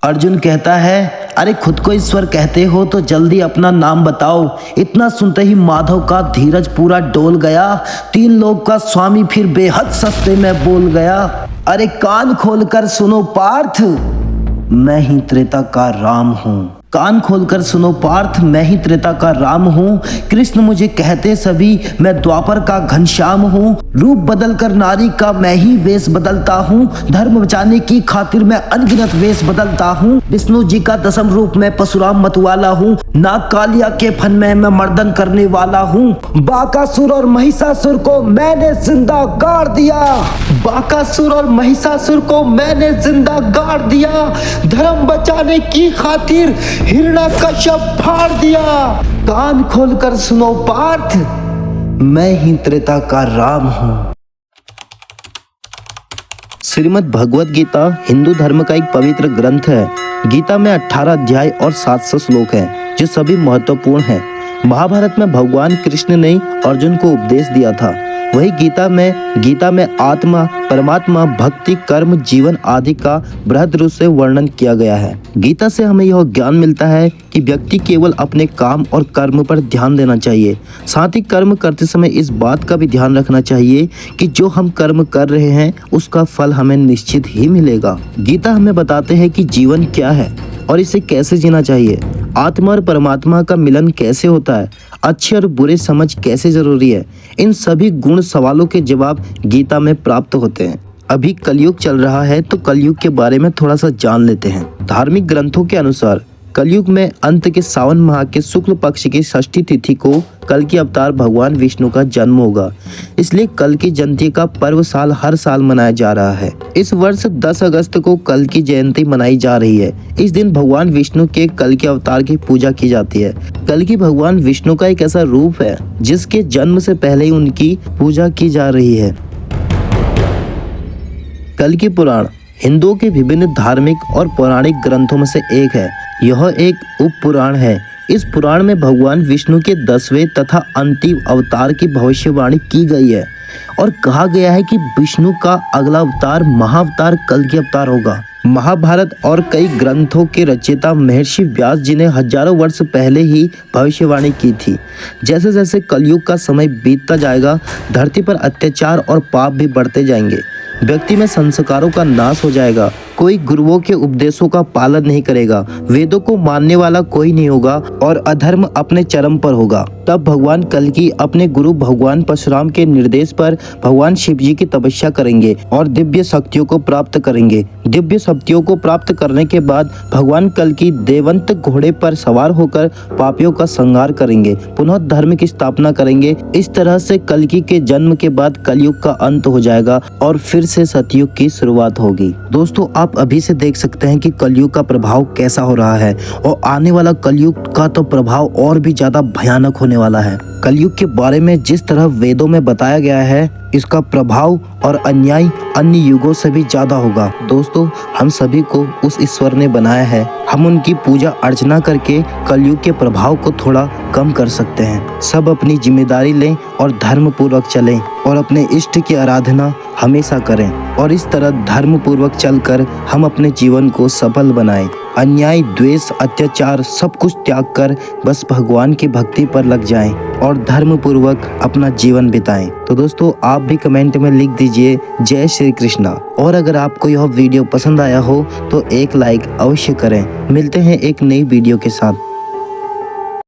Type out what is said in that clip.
अर्जुन कहता है, अरे खुद को ईश्वर कहते हो तो जल्दी अपना नाम बताओ। इतना सुनते ही माधव का धीरज पूरा डोल गया। 3 लोग का स्वामी फिर बेहद सस्ते में बोल गया, अरे कान खोलकर सुनो पार्थ, मैं ही त्रेता का राम हूँ। कान खोलकर सुनो पार्थ, मैं ही त्रेता का राम हूँ। कृष्ण मुझे कहते सभी, मैं द्वापर का घनश्याम हूँ। रूप बदल कर नारी का मैं ही वेश बदलता हूँ। धर्म बचाने की खातिर मैं अनगिनत वेश बदलता हूँ। विष्णु जी का 10म रूप में परशुराम मतवाला हूँ। नाग कालिया के फन में मैं मर्दन करने वाला हूँ। बाकासुर और महिषासुर को मैंने जिंदा गाड़ दिया। बाकासुर और महिषासुर को मैंने जिंदा गाड़ दिया। धर्म बचाने की खातिर हिरण्यकश्यप फाड़ दिया। कान खोलकर सुनो पार्थ, मैं ही त्रेता का राम हूं। श्रीमद् भगवत गीता हिंदू धर्म का एक पवित्र ग्रंथ है। गीता में 18 अध्याय और 700 श्लोक हैं, जो सभी महत्वपूर्ण हैं। महाभारत में भगवान कृष्ण ने अर्जुन को उपदेश दिया था। वही गीता में आत्मा, परमात्मा, भक्ति, कर्म, जीवन आदि का बृहद रूप से वर्णन किया गया है। गीता से हमें यह ज्ञान मिलता है कि व्यक्ति केवल अपने काम और कर्म पर ध्यान देना चाहिए। साथ ही कर्म करते समय इस बात का भी ध्यान रखना चाहिए कि जो हम कर्म कर रहे हैं उसका फल हमें निश्चित ही मिलेगा। गीता हमें बताते हैं कि जीवन क्या है और इसे कैसे जीना चाहिए। आत्मा और परमात्मा का मिलन कैसे होता है, अच्छे और बुरे समझ कैसे जरूरी है। इन सभी गुण सवालों के जवाब गीता में प्राप्त होते हैं। अभी कलयुग चल रहा है तो कलयुग के बारे में थोड़ा सा जान लेते हैं। धार्मिक ग्रंथों के अनुसार कलयुग में अंत के सावन माह के शुक्ल पक्ष की षष्ठी तिथि को कल की अवतार भगवान विष्णु का जन्म होगा। इसलिए कल की जयंती का पर्व हर साल मनाया जा रहा है। इस वर्ष 10 अगस्त को कल की जयंती मनाई जा रही है। इस दिन भगवान विष्णु के कल के अवतार की पूजा की जाती है। कल की भगवान विष्णु का एक ऐसा रूप है जिसके जन्म से पहले ही उनकी पूजा की जा रही है। कल की पुराण हिंदुओं के विभिन्न धार्मिक और पौराणिक ग्रंथों में से एक है। यह एक उप पुराण है। इस पुराण में भगवान विष्णु के 10वें तथा अंतिम अवतार की भविष्यवाणी की गई है और कहा गया है कि विष्णु का अगला अवतार महाअवतार कल्कि अवतार होगा। महाभारत और कई ग्रंथों के रचयिता महर्षि व्यास जी ने हजारों वर्ष पहले ही भविष्यवाणी की थी। जैसे जैसे कलयुग का समय बीतता जाएगा, धरती पर अत्याचार और पाप भी बढ़ते जाएंगे। व्यक्ति में संस्कारों का नाश हो जाएगा। कोई गुरुओं के उपदेशों का पालन नहीं करेगा। वेदों को मानने वाला कोई नहीं होगा और अधर्म अपने चरम पर होगा। तब भगवान कल्कि अपने गुरु भगवान परशुराम के निर्देश पर भगवान शिव जी की तपस्या करेंगे और दिव्य शक्तियों को प्राप्त करेंगे। दिव्य शक्तियों को प्राप्त करने के बाद भगवान कल्कि देवंत घोड़े पर सवार होकर पापियों का संहार करेंगे, पुनः धर्म की स्थापना करेंगे। इस तरह से कल्कि के जन्म के बाद कलयुग का अंत हो जाएगा और फिर से सतयुग की शुरुआत होगी। दोस्तों, आप अभी से देख सकते हैं कि कलयुग का प्रभाव कैसा हो रहा है और आने वाला कलयुग का तो प्रभाव और भी ज्यादा भयानक होने वाला है। कलयुग के बारे में जिस तरह वेदों में बताया गया है, इसका प्रभाव और अन्याय अन्य युगों से भी ज्यादा होगा। दोस्तों, हम सभी को उस ईश्वर ने बनाया है। हम उनकी पूजा अर्चना करके कलयुग के प्रभाव को थोड़ा कम कर सकते हैं। सब अपनी जिम्मेदारी लें और धर्म पूर्वक चलें और अपने इष्ट की आराधना हमेशा करें और इस तरह धर्म पूर्वक चलकर हम अपने जीवन को सफल बनाएं। अन्याय, द्वेष, अत्याचार सब कुछ त्याग कर बस भगवान की भक्ति पर लग जाएं और धर्म पूर्वक अपना जीवन बिताएं। तो दोस्तों, आप भी कमेंट में लिख दीजिए जय श्री कृष्णा। और अगर आपको यह वीडियो पसंद आया हो तो एक लाइक अवश्य करें। मिलते हैं एक नई वीडियो के साथ।